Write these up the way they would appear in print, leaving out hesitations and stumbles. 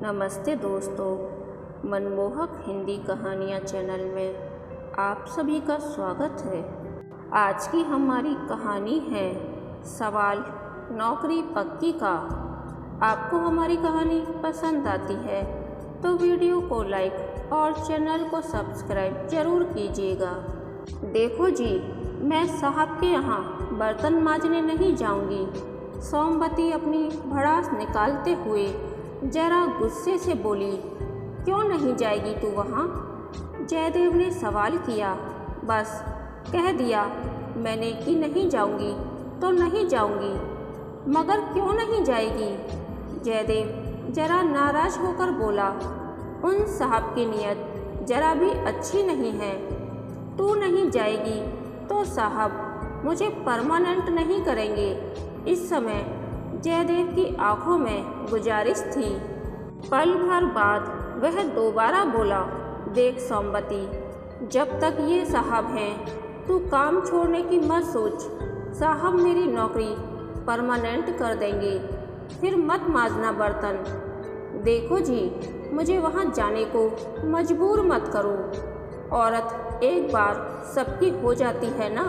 नमस्ते दोस्तों, मनमोहक हिंदी कहानियाँ चैनल में आप सभी का स्वागत है। आज की हमारी कहानी है सवाल नौकरी पक्की का। आपको हमारी कहानी पसंद आती है तो वीडियो को लाइक और चैनल को सब्सक्राइब जरूर कीजिएगा। देखो जी, मैं साहब के यहाँ बर्तन मांजने नहीं जाऊँगी। सोमवती अपनी भड़ास निकालते हुए जरा गुस्से से बोली। क्यों नहीं जाएगी तू वहाँ? जयदेव ने सवाल किया। बस कह दिया मैंने कि नहीं जाऊँगी तो नहीं जाऊँगी। मगर क्यों नहीं जाएगी? जयदेव जरा नाराज होकर बोला। उन साहब की नीयत जरा भी अच्छी नहीं है। तू नहीं जाएगी तो साहब मुझे परमानेंट नहीं करेंगे। इस समय जयदेव की आंखों में गुजारिश थी। पल भर बाद वह दोबारा बोला, देख सोमवती, जब तक ये साहब हैं तू काम छोड़ने की मत सोच। साहब मेरी नौकरी परमानेंट कर देंगे, फिर मत मांजना बर्तन। देखो जी, मुझे वहाँ जाने को मजबूर मत करो। औरत एक बार सबकी हो जाती है ना।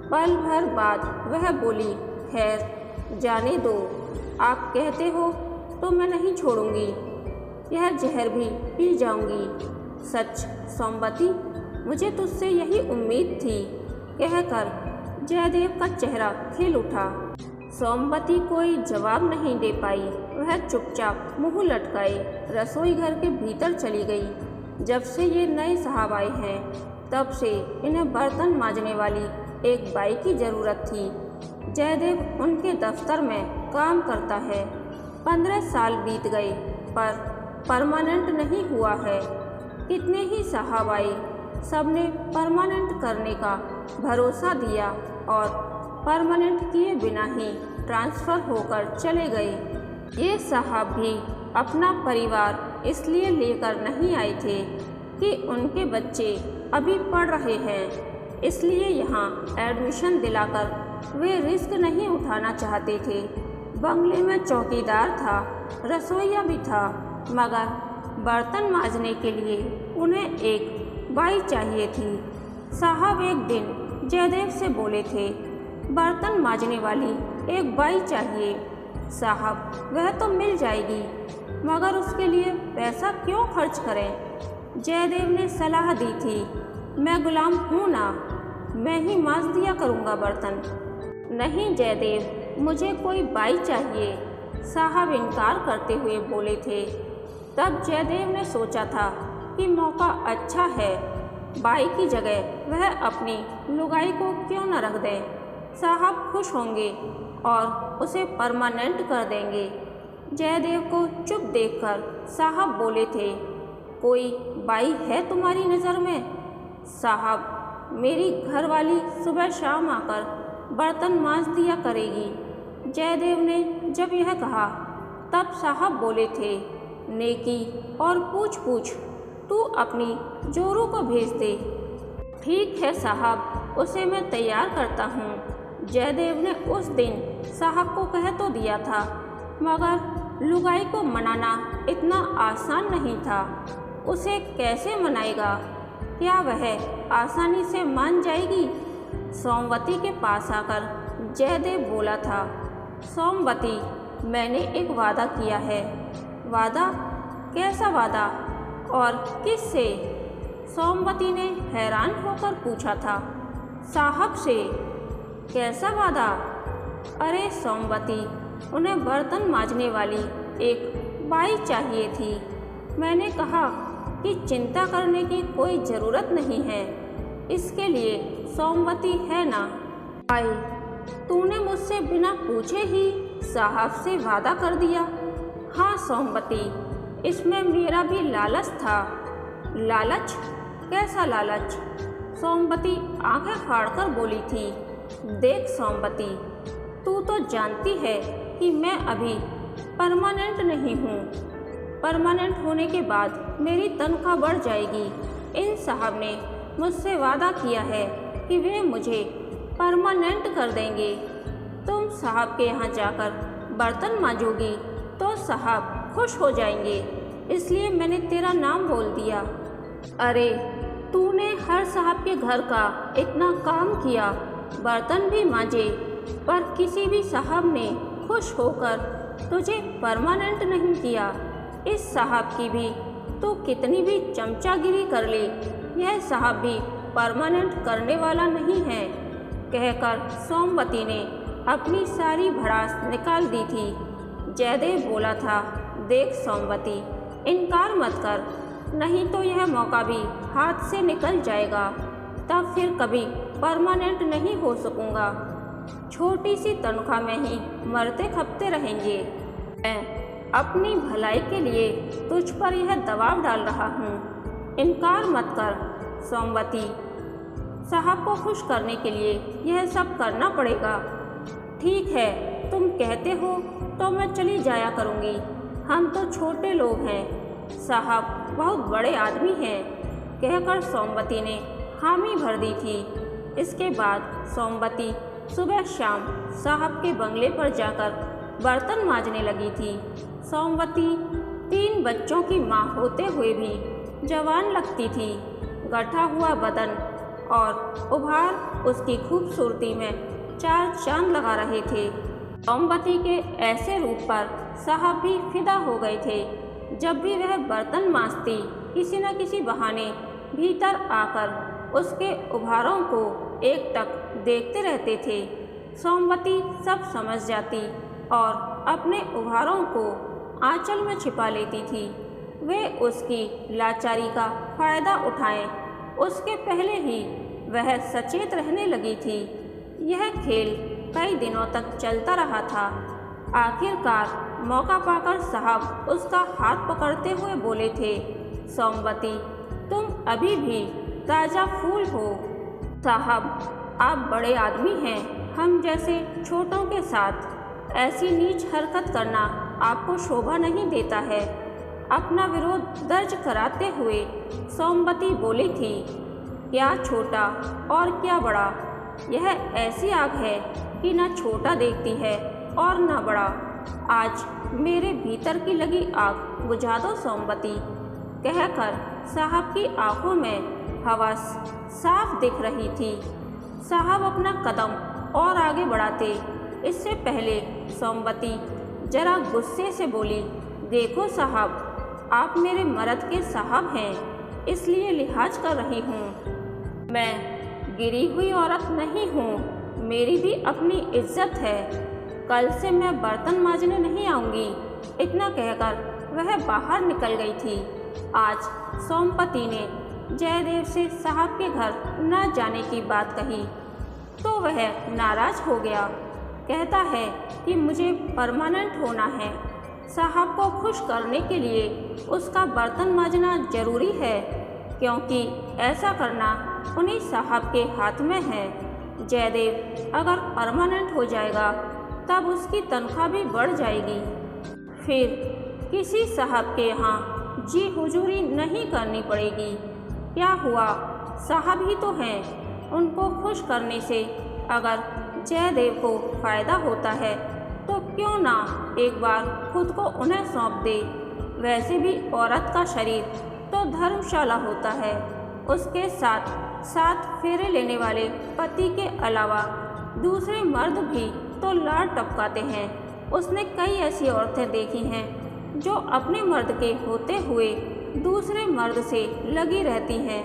पल भर बाद वह बोली, खैर जाने दो, आप कहते हो तो मैं नहीं छोड़ूंगी। यह जहर भी पी जाऊंगी। सच सोमवती, मुझे तुझसे यही उम्मीद थी, कहकर जयदेव का चेहरा खिल उठा। सोमवती कोई जवाब नहीं दे पाई। वह चुपचाप मुंह लटकाए रसोई घर के भीतर चली गई। जब से ये नए साहब आए हैं तब से इन्हें बर्तन मांजने वाली एक बाई की ज़रूरत थी। जयदेव उनके दफ्तर में काम करता है। 15 साल बीत गए पर परमानेंट नहीं हुआ है। कितने ही साहब आए, सबने परमानेंट करने का भरोसा दिया और परमानेंट किए बिना ही ट्रांसफ़र होकर चले गए। ये साहब भी अपना परिवार इसलिए लेकर नहीं आए थे कि उनके बच्चे अभी पढ़ रहे हैं, इसलिए यहाँ एडमिशन दिलाकर वे रिस्क नहीं उठाना चाहते थे। बंगले में चौकीदार था, रसोइया भी था, मगर बर्तन मांजने के लिए उन्हें एक बाई चाहिए थी। साहब एक दिन जयदेव से बोले थे, बर्तन मांजने वाली एक बाई चाहिए। साहब वह तो मिल जाएगी, मगर उसके लिए पैसा क्यों खर्च करें? जयदेव ने सलाह दी थी, मैं गुलाम हूँ ना, मैं ही मांज दिया करूँगा बर्तन। नहीं जयदेव, मुझे कोई बाई चाहिए, साहब इनकार करते हुए बोले थे। तब जयदेव ने सोचा था कि मौका अच्छा है, बाई की जगह वह अपनी लुगाई को क्यों न रख दें। साहब खुश होंगे और उसे परमानेंट कर देंगे। जयदेव को चुप देखकर साहब बोले थे, कोई बाई है तुम्हारी नज़र में? साहब मेरी घरवाली सुबह शाम आकर बर्तन मांज दिया करेगी। जयदेव ने जब यह कहा तब साहब बोले थे, नेकी और पूछ पूछ, तू अपनी जोरू को भेज दे। ठीक है साहब, उसे मैं तैयार करता हूँ। जयदेव ने उस दिन साहब को कह तो दिया था, मगर लुगाई को मनाना इतना आसान नहीं था। उसे कैसे मनाएगा? क्या वह आसानी से मान जाएगी? सोमवती के पास आकर जयदेव बोला था, सोमवती, मैंने एक वादा किया है। वादा? कैसा वादा और किससे? सोमवती ने हैरान होकर पूछा था। साहब से। कैसा वादा? अरे सोमवती, उन्हें बर्तन मांजने वाली एक बाई चाहिए थी। मैंने कहा कि चिंता करने की कोई ज़रूरत नहीं है, इसके लिए सोमवती है ना। आई, तूने मुझसे बिना पूछे ही साहब से वादा कर दिया। हाँ सोमवती, इसमें मेरा भी लालच था। लालच? कैसा लालच? सोमवती आंखें फाड़कर बोली थी। देख सोमवती, तू तो जानती है कि मैं अभी परमानेंट नहीं हूँ। परमानेंट होने के बाद मेरी तनख्वाह बढ़ जाएगी। इन साहब ने मुझसे वादा किया है कि वे मुझे परमानेंट कर देंगे। तुम साहब के यहाँ जाकर बर्तन मांजोगी तो साहब खुश हो जाएंगे, इसलिए मैंने तेरा नाम बोल दिया। अरे तूने हर साहब के घर का इतना काम किया, बर्तन भी मांजे, पर किसी भी साहब ने खुश होकर तुझे परमानेंट नहीं किया। इस साहब की भी तो कितनी भी चमचागिरी कर ले, यह साहब भी परमानेंट करने वाला नहीं है, कहकर सोमवती ने अपनी सारी भड़ास निकाल दी थी। जयदेव बोला था, देख सोमवती, इनकार मत कर, नहीं तो यह मौका भी हाथ से निकल जाएगा, तब फिर कभी परमानेंट नहीं हो सकूँगा। छोटी सी तनख्वाह में ही मरते खपते रहेंगे। मैं अपनी भलाई के लिए तुझ पर यह दबाव डाल रहा हूँ, इनकार मत कर सोमवती। साहब को खुश करने के लिए यह सब करना पड़ेगा। ठीक है, तुम कहते हो तो मैं चली जाया करूँगी, हम तो छोटे लोग हैं, साहब बहुत बड़े आदमी हैं, कहकर सोमवती ने हामी भर दी थी। इसके बाद सोमवती सुबह शाम साहब के बंगले पर जाकर बर्तन मांजने लगी थी। सोमवती 3 बच्चों की माँ होते हुए भी जवान लगती थी। गठा हुआ बदन और उभार उसकी खूबसूरती में 4 चांद लगा रहे थे। सोमवती के ऐसे रूप पर साहब भी फिदा हो गए थे। जब भी वह बर्तन मांजती, किसी न किसी बहाने भीतर आकर उसके उभारों को एकटक देखते रहते थे। सोमवती सब समझ जाती और अपने उभारों को आंचल में छिपा लेती थी। वे उसकी लाचारी का फायदा उठाएं, उसके पहले ही वह सचेत रहने लगी थी। यह खेल कई दिनों तक चलता रहा था। आखिरकार मौका पाकर साहब उसका हाथ पकड़ते हुए बोले थे, सोमवती, तुम अभी भी ताज़ा फूल हो। साहब, आप बड़े आदमी हैं, हम जैसे छोटों के साथ ऐसी नीच हरकत करना आपको शोभा नहीं देता है। अपना विरोध दर्ज कराते हुए सोमवती बोली थी, क्या छोटा और क्या बड़ा, यह ऐसी आग है कि न छोटा देखती है और न बड़ा। आज मेरे भीतर की लगी आग बुझा दो सोमवती, कहकर साहब की आंखों में हवस साफ दिख रही थी। साहब अपना कदम और आगे बढ़ाते, इससे पहले सोमवती जरा गुस्से से बोली, देखो साहब, आप मेरे मर्द के साहब हैं, इसलिए लिहाज कर रही हूँ। मैं गिरी हुई औरत नहीं हूँ, मेरी भी अपनी इज्जत है। कल से मैं बर्तन मांजने नहीं आऊँगी। इतना कहकर वह बाहर निकल गई थी। आज सोमवती ने जयदेव से साहब के घर न जाने की बात कही तो वह नाराज हो गया। कहता है कि मुझे परमानेंट होना है। साहब को खुश करने के लिए उसका बर्तन मांजना जरूरी है, क्योंकि ऐसा करना उन्हीं साहब के हाथ में है। जयदेव अगर परमानेंट हो जाएगा तब उसकी तनख्वाह भी बढ़ जाएगी। फिर किसी साहब के यहाँ जी हुजूरी नहीं करनी पड़ेगी। क्या हुआ, साहब ही तो हैं, उनको खुश करने से अगर जयदेव को फ़ायदा होता है तो क्यों ना एक बार खुद को उन्हें सौंप दे। वैसे भी औरत का शरीर तो धर्मशाला होता है, उसके साथ साथ फेरे लेने वाले पति के अलावा दूसरे मर्द भी तो लाड़ टपकाते हैं। उसने कई ऐसी औरतें देखी हैं जो अपने मर्द के होते हुए दूसरे मर्द से लगी रहती हैं।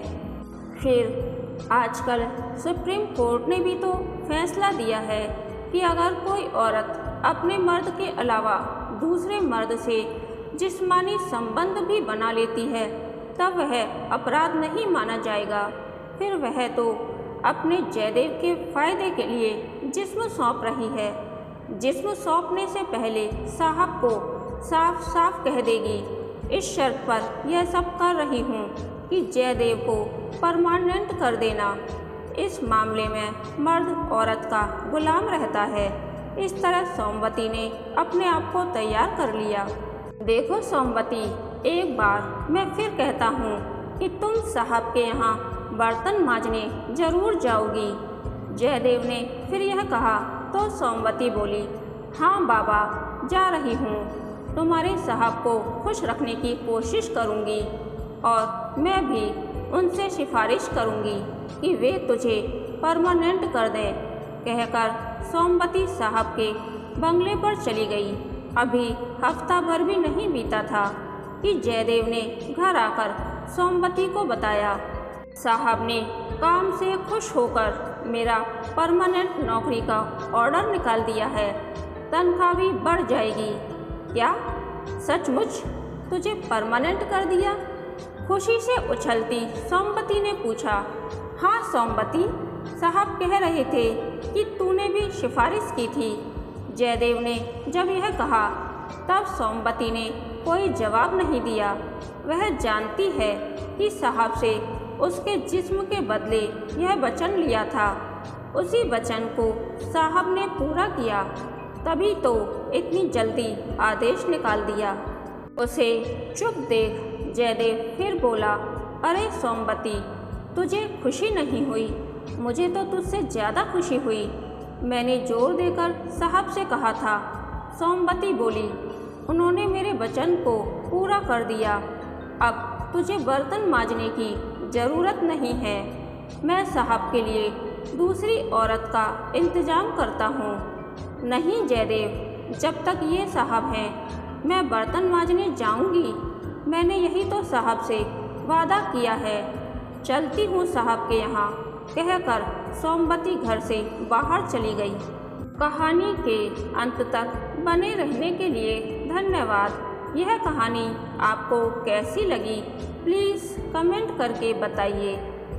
फिर आजकल सुप्रीम कोर्ट ने भी तो फैसला दिया है कि अगर कोई औरत अपने मर्द के अलावा दूसरे मर्द से जिस्मानी संबंध भी बना लेती है तब वह अपराध नहीं माना जाएगा। फिर वह तो अपने जयदेव के फायदे के लिए जिस्म सौंप रही है। जिस्म सौंपने से पहले साहब को साफ साफ कह देगी, इस शर्त पर यह सब कर रही हूँ कि जयदेव को परमानेंट कर देना। इस मामले में मर्द औरत का गुलाम रहता है। इस तरह सोमवती ने अपने आप को तैयार कर लिया। देखो सोमवती, एक बार मैं फिर कहता हूँ कि तुम साहब के यहाँ बर्तन मांजने जरूर जाओगी। जयदेव ने फिर यह कहा तो सोमवती बोली, हाँ बाबा, जा रही हूँ। तुम्हारे साहब को खुश रखने की कोशिश करूंगी और मैं भी उनसे सिफारिश करूंगी कि वे तुझे परमानेंट कर दें, कहकर सोमवती साहब के बंगले पर चली गई। अभी हफ्ता भर भी नहीं बीता था कि जयदेव ने घर आकर सोमवती को बताया, साहब ने काम से खुश होकर मेरा परमानेंट नौकरी का ऑर्डर निकाल दिया है, तनख्वाह भी बढ़ जाएगी। क्या सचमुच तुझे परमानेंट कर दिया? खुशी से उछलती सोमवती ने पूछा। हाँ सोमवती, साहब कह रहे थे कि तूने भी सिफारिश की थी। जयदेव ने जब यह कहा तब सोमवती ने कोई जवाब नहीं दिया। वह जानती है कि साहब से उसके जिस्म के बदले यह वचन लिया था, उसी वचन को साहब ने पूरा किया, तभी तो इतनी जल्दी आदेश निकाल दिया। उसे चुप देख जयदेव फिर बोला, अरे सोमवती, तुझे खुशी नहीं हुई? मुझे तो तुझसे ज़्यादा खुशी हुई। मैंने जोर देकर साहब से कहा था। सोमवती बोली, उन्होंने मेरे वचन को पूरा कर दिया। अब तुझे बर्तन मांजने की ज़रूरत नहीं है। मैं साहब के लिए दूसरी औरत का इंतज़ाम करता हूँ। नहीं जयदेव, जब तक ये साहब हैं मैं बर्तन मांजने जाऊँगी। मैंने यही तो साहब से वादा किया है। चलती हूँ साहब के यहाँ, कहकर सोमवती घर से बाहर चली गई। कहानी के अंत तक बने रहने के लिए धन्यवाद। यह कहानी आपको कैसी लगी प्लीज़ कमेंट करके बताइए।